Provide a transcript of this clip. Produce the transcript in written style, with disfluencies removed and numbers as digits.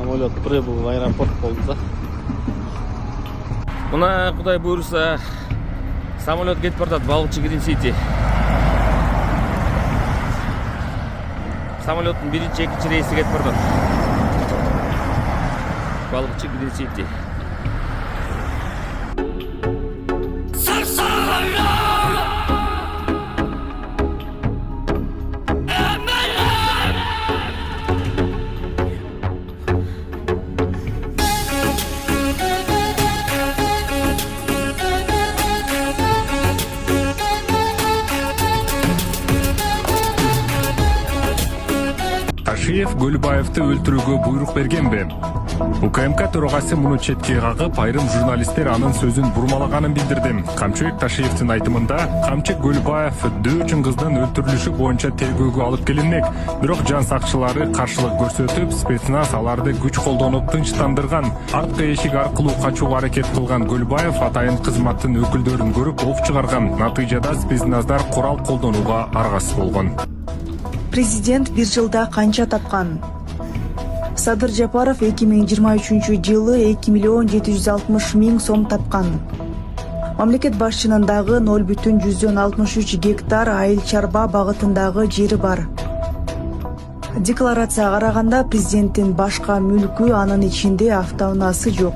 Самолет прибыл в аэропорт болды да. Мына Кудай буйруса самолет кетип бардат Балыкчы Green City. Самолеттун биринчи, экинчи рейси кетип бардат. Балыкчы Green City. Ташиев Гөлбаевди өлтүрүүгө буйрук бергенби? УКМК төрагасы муну четке кагып, айрым журналисттер анын сөзүн бурмалаганын билдирди. Камчыбек Ташиевдин айтымында, Камчыбек Гөлбаев дөчүн кыздын өлтүрүлүшү боюнча тергөөгө алып келинмек. Бирок жан сакчылары каршылык көрсөтүп, спецназ аларды күч колдонуп тынчтандырган. Арткы эшик аркылуу качууга аракет кылган Гөлбаев атайын кызматтын өкүлдөрүн көрүп ок чыгарган. Натыйжада спецназдар курал колдонууга аргасыз болгон. Президент бир жылда канча тапкан? Садыр Жапаров 2023 жылы 2 миллион 760 миң сом тапкан. Мамлекет башчынын дагы 0,63 гектар айыл чарба багытындагы жери бар. Декларацияга караганда президенттин башка мүлкү, анын ичинде автоунаасы жок.